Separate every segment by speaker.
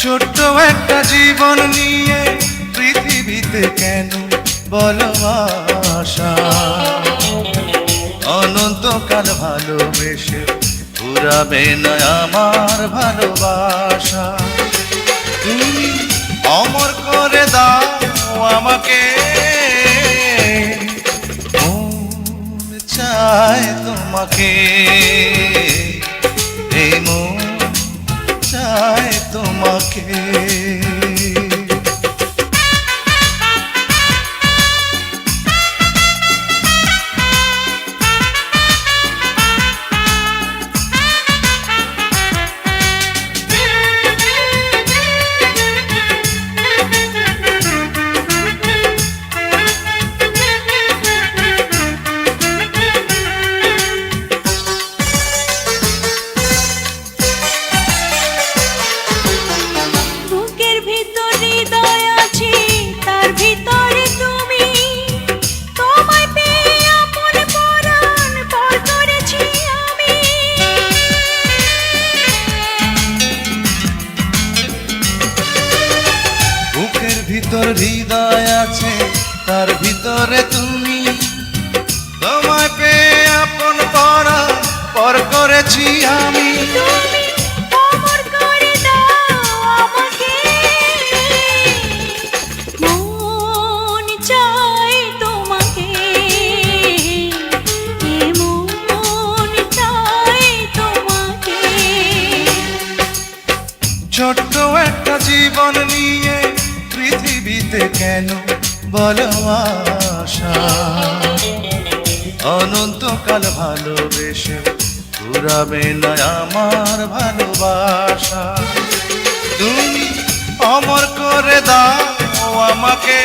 Speaker 1: ছোট্ট একটা জীবন নিয়ে পৃথিবীতে কেন বলো আশা? অনন্তকাল ভালোবেসে ফুরাবে না আমার ভালোবাসা। তুমি অমর করে দাও আমাকে, মন চায় তোমাকে, এই মন চায় তোমাকে। ভিতর হৃদয় আছে, তার ভিতরে তুমি, তোমায় পেয়ে আপন পরাণ পর করেছি আমি।
Speaker 2: অমর করে দাও আমাকে, মন চায় তোমাকে, মন চায় তোমাকে।
Speaker 1: ছোট্ট একটা জীবন নিয়ে পৃথিবীতে কেন বলো আশা? অনন্তকাল ভালোবেসে ফুরাবে না আমার ভালোবাসা। তুমি অমর করে দাও আমাকে,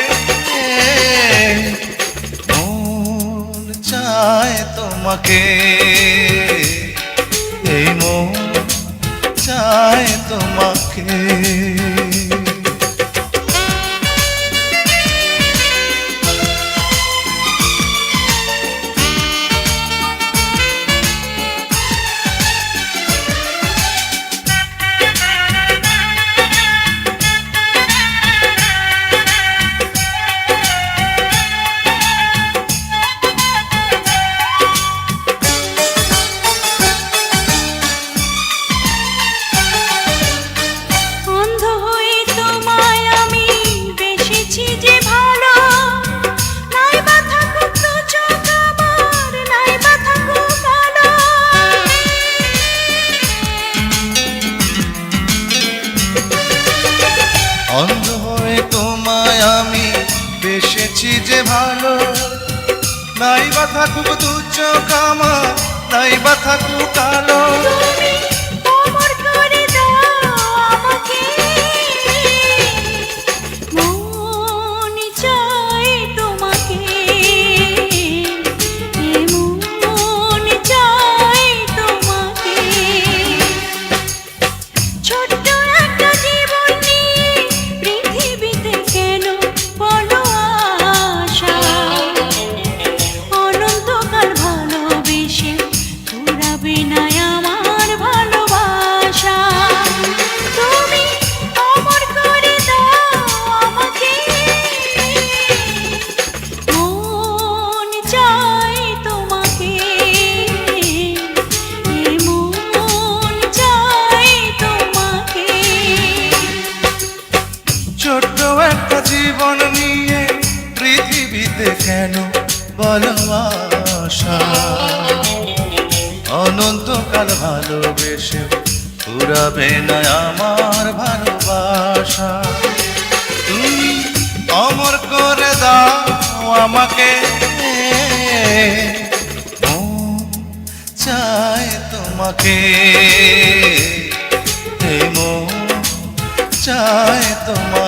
Speaker 1: মন চায় তোমাকে, এই মন চায় তোমাকে। অন্ধ হয়ে তোমায় আমি বেসেছি যে ভালো, নাই বা থাকুক দু চোখ আমার, নাই বা থাকুক কালো।
Speaker 2: অমর করে দাও আমাকে, মন চায় তোমাকে, মন চায় তোমাকে। ছোট্ট একটা জীবন নিয়ে পৃথিবীতে কেন বলো আশা? অনন্তকাল ভালোবেসে ফুরাবে না আমার ভালোবাসা। তুমি অমর করে দাও আমাকে, মন চায় তোমাকে, মন চায় তোমাকে।
Speaker 1: ছোট্ট একটা জীবন নিয়ে পৃথিবীতে কেন বলো আশা? অনন্তকাল ভালোবেসে ফুরাবে না আমার ভালোবাসা। তুমি অমর করে দাও আমাকে, মন চায় তোমাকে, এই মন চায় তোমাকে।